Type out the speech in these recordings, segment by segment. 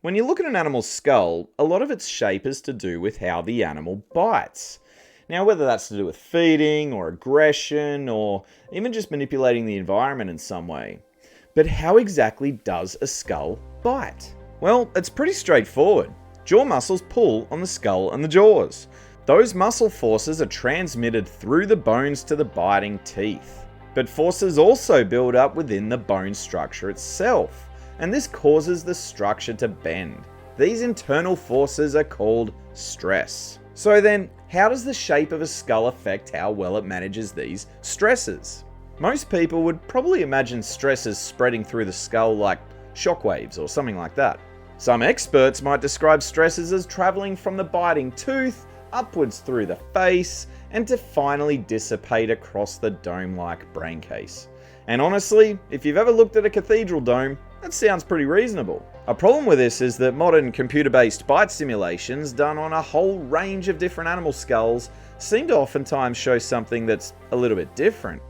When you look at an animal's skull, a lot of its shape is to do with how the animal bites. Now, whether that's to do with feeding or aggression or even just manipulating the environment in some way. But how exactly does a skull bite? Well, it's pretty straightforward. Jaw muscles pull on the skull and the jaws. Those muscle forces are transmitted through the bones to the biting teeth. But forces also build up within the bone structure itself, and this causes the structure to bend. These internal forces are called stress. So then, how does the shape of a skull affect how well it manages these stresses? Most people would probably imagine stresses spreading through the skull like shockwaves or something like that. Some experts might describe stresses as traveling from the biting tooth upwards through the face and to finally dissipate across the dome-like brain case. And honestly, if you've ever looked at a cathedral dome, that sounds pretty reasonable. A problem with this is that modern computer-based bite simulations done on a whole range of different animal skulls seem to oftentimes show something that's a little bit different.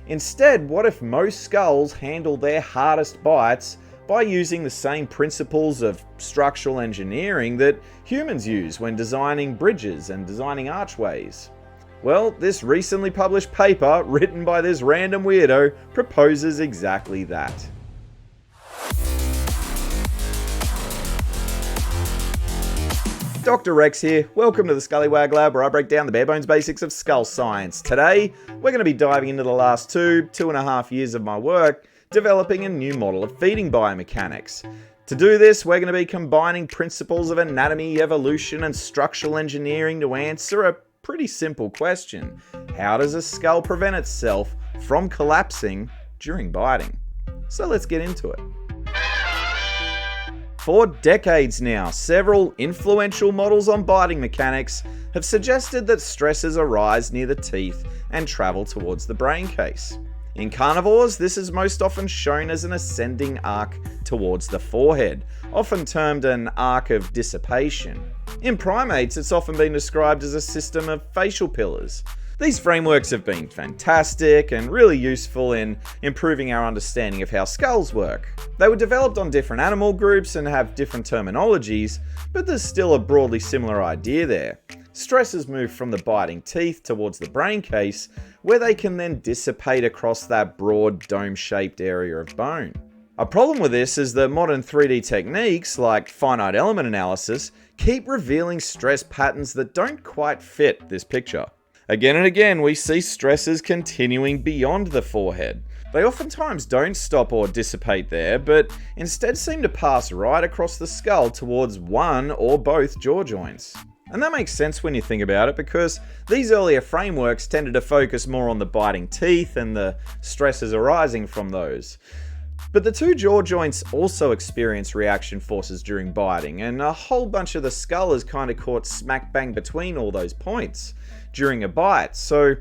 Instead, what if most skulls handle their hardest bites by using the same principles of structural engineering that humans use when designing bridges and designing archways? Well, this recently published paper, written by this random weirdo, proposes exactly that. Dr. Rex here. Welcome to the Skullywag Lab, where I break down the bare bones basics of skull science. Today, we're going to be diving into the last two and a half years of my work, developing a new model of feeding biomechanics. To do this, we're going to be combining principles of anatomy, evolution, and structural engineering to answer a pretty simple question. How does a skull prevent itself from collapsing during biting? So let's get into it. For decades now, several influential models on biting mechanics have suggested that stresses arise near the teeth and travel towards the brain case. In carnivores, this is most often shown as an ascending arc towards the forehead, often termed an arc of dissipation. In primates, it's often been described as a system of facial pillars. These frameworks have been fantastic and really useful in improving our understanding of how skulls work. They were developed on different animal groups and have different terminologies, but there's still a broadly similar idea there. Stresses move from the biting teeth towards the brain case, where they can then dissipate across that broad dome-shaped area of bone. A problem with this is that modern 3D techniques, like finite element analysis, keep revealing stress patterns that don't quite fit this picture. Again and again, we see stresses continuing beyond the forehead. They oftentimes don't stop or dissipate there, but instead seem to pass right across the skull towards one or both jaw joints. And that makes sense when you think about it, because these earlier frameworks tended to focus more on the biting teeth and the stresses arising from those. But the two jaw joints also experience reaction forces during biting, and a whole bunch of the skull is kind of caught smack bang between all those points during a bite. So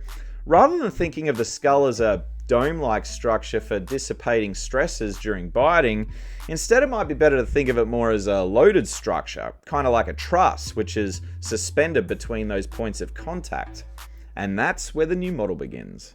rather than thinking of the skull as a dome-like structure for dissipating stresses during biting, instead it might be better to think of it more as a loaded structure, kind of like a truss, which is suspended between those points of contact. And that's where the new model begins.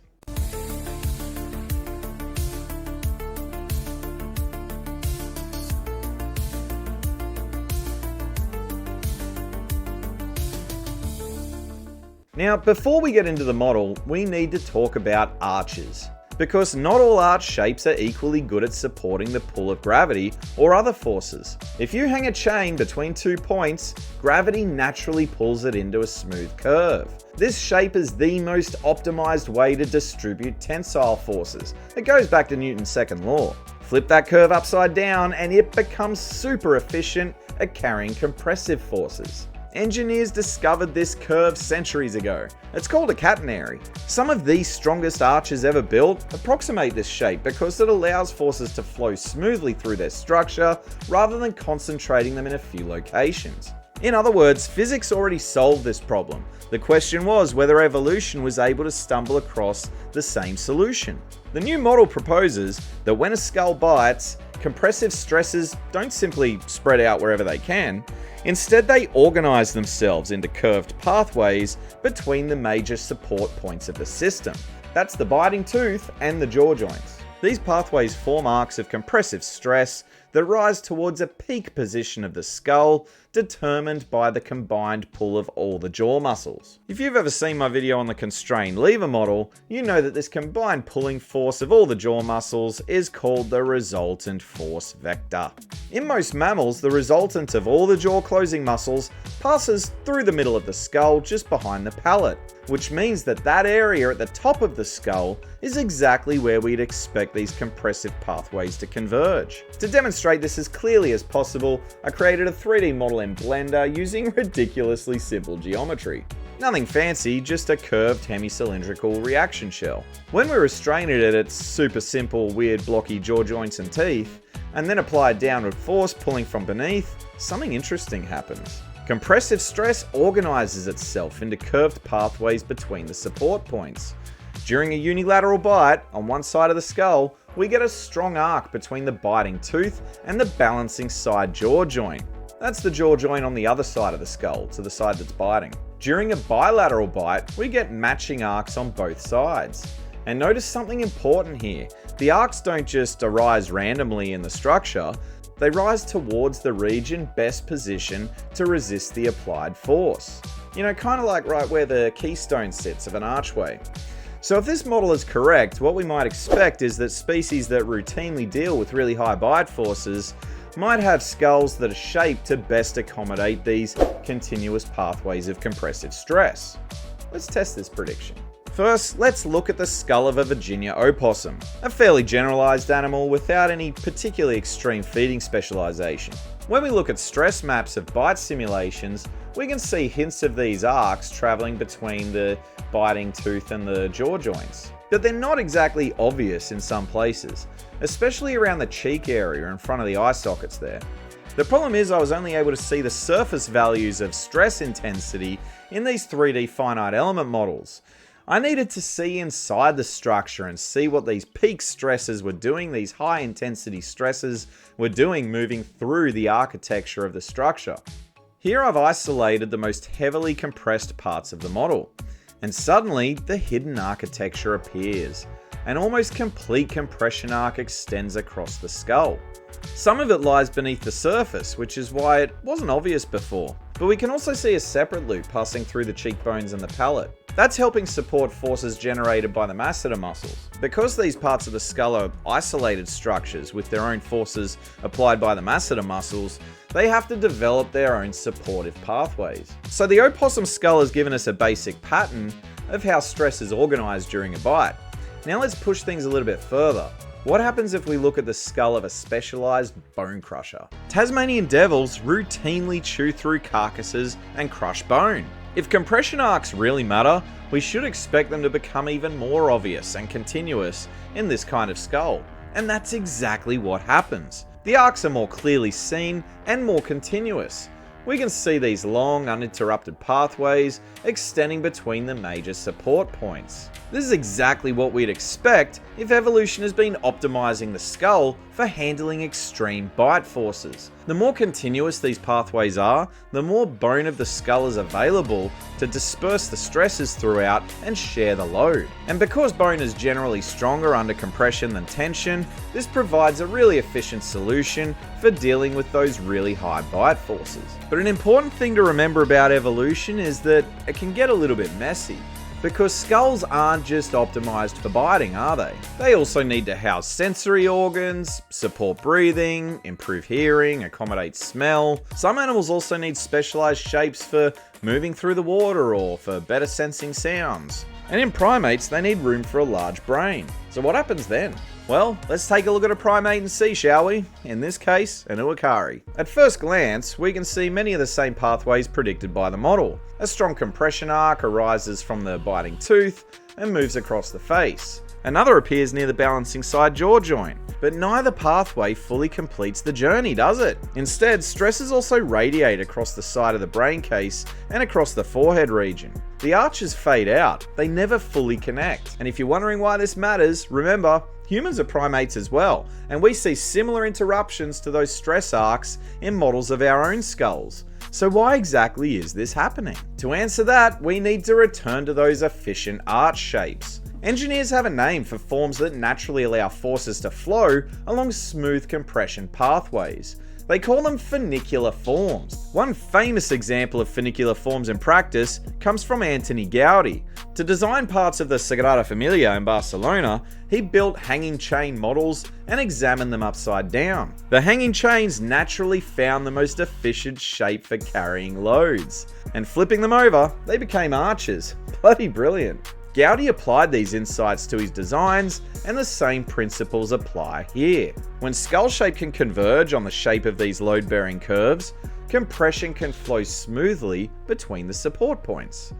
Now, before we get into the model, we need to talk about arches, because not all arch shapes are equally good at supporting the pull of gravity or other forces. If you hang a chain between 2 points, gravity naturally pulls it into a smooth curve. This shape is the most optimized way to distribute tensile forces. It goes back to Newton's second law. Flip that curve upside down and it becomes super efficient at carrying compressive forces. Engineers discovered this curve centuries ago. It's called a catenary. Some of the strongest arches ever built approximate this shape because it allows forces to flow smoothly through their structure rather than concentrating them in a few locations. In other words, physics already solved this problem. The question was whether evolution was able to stumble across the same solution. The new model proposes that when a skull bites, compressive stresses don't simply spread out wherever they can. Instead, they organize themselves into curved pathways between the major support points of the system. That's the biting tooth and the jaw joints. These pathways form arcs of compressive stress that rise towards a peak position of the skull, determined by the combined pull of all the jaw muscles. If you've ever seen my video on the constrained lever model, you know that this combined pulling force of all the jaw muscles is called the resultant force vector. In most mammals, the resultant of all the jaw closing muscles passes through the middle of the skull just behind the palate, which means that that area at the top of the skull is exactly where we'd expect these compressive pathways to converge. To demonstrate this as clearly as possible, I created a 3D model in Blender using ridiculously simple geometry. Nothing fancy, just a curved hemi-cylindrical reaction shell. When we restrain it at its super simple, weird, blocky jaw joints and teeth, and then apply a downward force pulling from beneath, something interesting happens. Compressive stress organizes itself into curved pathways between the support points. During a unilateral bite on one side of the skull, we get a strong arc between the biting tooth and the balancing side jaw joint. That's the jaw joint on the other side of the skull, to the side that's biting. During a bilateral bite, we get matching arcs on both sides. And notice something important here. The arcs don't just arise randomly in the structure, they rise towards the region best positioned to resist the applied force. You know, kind of like right where the keystone sits of an archway. So if this model is correct, what we might expect is that species that routinely deal with really high bite forces might have skulls that are shaped to best accommodate these continuous pathways of compressive stress. Let's test this prediction. First, let's look at the skull of a Virginia opossum, a fairly generalized animal without any particularly extreme feeding specialization. When we look at stress maps of bite simulations, we can see hints of these arcs traveling between the biting tooth and the jaw joints. But they're not exactly obvious in some places, especially around the cheek area in front of the eye sockets there. The problem is I was only able to see the surface values of stress intensity in these 3D finite element models. I needed to see inside the structure and see what these peak stresses were doing, these high intensity stresses were doing moving through the architecture of the structure. Here I've isolated the most heavily compressed parts of the model, and suddenly the hidden architecture appears. An almost complete compression arc extends across the skull. Some of it lies beneath the surface, which is why it wasn't obvious before. But we can also see a separate loop passing through the cheekbones and the palate. That's helping support forces generated by the masseter muscles. Because these parts of the skull are isolated structures with their own forces applied by the masseter muscles, they have to develop their own supportive pathways. So the opossum skull has given us a basic pattern of how stress is organized during a bite. Now let's push things a little bit further. What happens if we look at the skull of a specialized bone crusher? Tasmanian devils routinely chew through carcasses and crush bone. If compression arcs really matter, we should expect them to become even more obvious and continuous in this kind of skull. And that's exactly what happens. The arcs are more clearly seen and more continuous. We can see these long, uninterrupted pathways extending between the major support points. This is exactly what we'd expect if evolution has been optimizing the skull for handling extreme bite forces. The more continuous these pathways are, the more bone of the skull is available to disperse the stresses throughout and share the load. And because bone is generally stronger under compression than tension, this provides a really efficient solution for dealing with those really high bite forces. But an important thing to remember about evolution is that it can get a little bit messy. Because skulls aren't just optimized for biting, are they? They also need to house sensory organs, support breathing, improve hearing, accommodate smell. Some animals also need specialized shapes for moving through the water or for better sensing sounds. And in primates, they need room for a large brain. So what happens then? Well, let's take a look at a primate and see, shall we? In this case, an uakari. At first glance, we can see many of the same pathways predicted by the model. A strong compression arc arises from the biting tooth and moves across the face. Another appears near the balancing side jaw joint. But neither pathway fully completes the journey, does it? Instead, stresses also radiate across the side of the brain case and across the forehead region. The arches fade out, they never fully connect. And if you're wondering why this matters, remember, humans are primates as well, and we see similar interruptions to those stress arcs in models of our own skulls. So why exactly is this happening? To answer that, we need to return to those efficient arch shapes. Engineers have a name for forms that naturally allow forces to flow along smooth compression pathways. They call them funicular forms. One famous example of funicular forms in practice comes from Antoni Gaudi. To design parts of the Sagrada Familia in Barcelona, he built hanging chain models and examined them upside down. The hanging chains naturally found the most efficient shape for carrying loads, and flipping them over, they became arches. Bloody brilliant. Gaudi applied these insights to his designs, and the same principles apply here. When skull shape can converge on the shape of these load-bearing curves, compression can flow smoothly between the support points.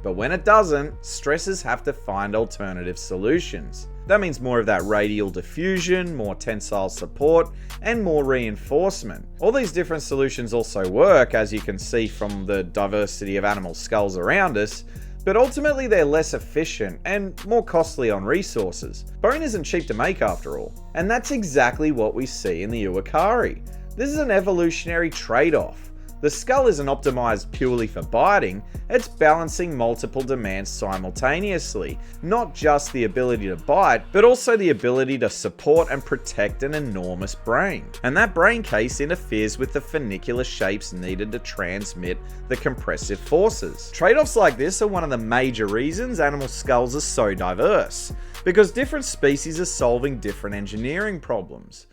But when it doesn't, stresses have to find alternative solutions. That means more of that radial diffusion, more tensile support, and more reinforcement. All these different solutions also work, as you can see from the diversity of animal skulls around us, but ultimately they're less efficient and more costly on resources. Bone isn't cheap to make after all, and that's exactly what we see in the Uakari. This is an evolutionary trade-off. The skull isn't optimized purely for biting, it's balancing multiple demands simultaneously, not just the ability to bite, but also the ability to support and protect an enormous brain. And that brain case interferes with the funicular shapes needed to transmit the compressive forces. Trade-offs like this are one of the major reasons animal skulls are so diverse, because different species are solving different engineering problems.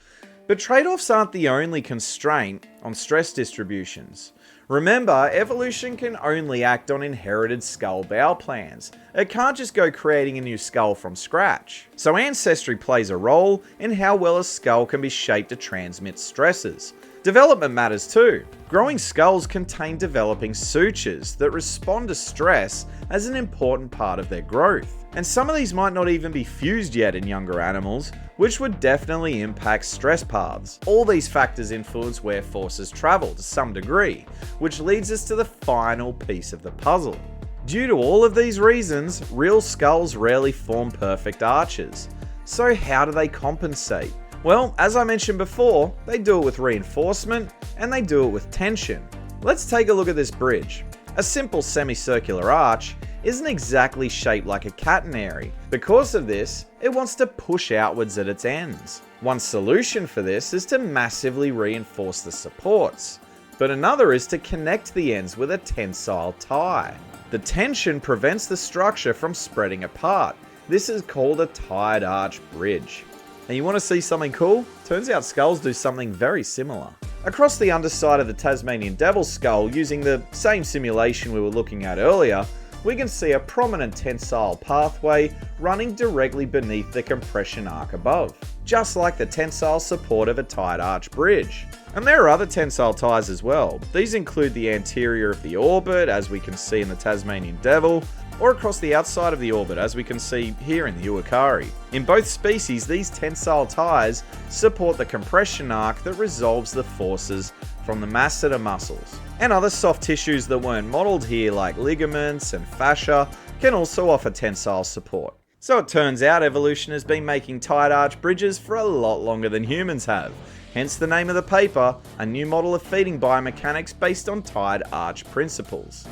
But trade-offs aren't the only constraint on stress distributions. Remember, evolution can only act on inherited skull bow plans. It can't just go creating a new skull from scratch. So ancestry plays a role in how well a skull can be shaped to transmit stresses. Development matters too. Growing skulls contain developing sutures that respond to stress as an important part of their growth. And some of these might not even be fused yet in younger animals, which would definitely impact stress paths. All these factors influence where forces travel to some degree, which leads us to the final piece of the puzzle. Due to all of these reasons, real skulls rarely form perfect arches. So how do they compensate? Well, as I mentioned before, they do it with reinforcement and they do it with tension. Let's take a look at this bridge. A simple semicircular arch isn't exactly shaped like a catenary. Because of this, it wants to push outwards at its ends. One solution for this is to massively reinforce the supports, but another is to connect the ends with a tensile tie. The tension prevents the structure from spreading apart. This is called a tied arch bridge. And you want to see something cool? Turns out skulls do something very similar. Across the underside of the Tasmanian devil's skull, using the same simulation we were looking at earlier, we can see a prominent tensile pathway running directly beneath the compression arc above, just like the tensile support of a tied arch bridge. And there are other tensile ties as well. These include the anterior of the orbit, as we can see in the Tasmanian devil, or across the outside of the orbit, as we can see here in the Uakari. In both species, these tensile ties support the compression arc that resolves the forces from the masseter muscles. And other soft tissues that weren't modelled here, like ligaments and fascia, can also offer tensile support. So it turns out evolution has been making tied arch bridges for a lot longer than humans have. Hence the name of the paper, a new model of feeding biomechanics based on tied arch principles.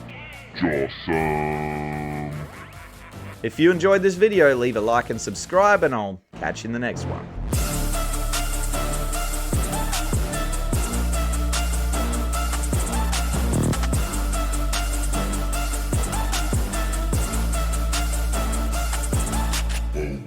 Awesome. If you enjoyed this video, leave a like and subscribe, and I'll catch you in the next one.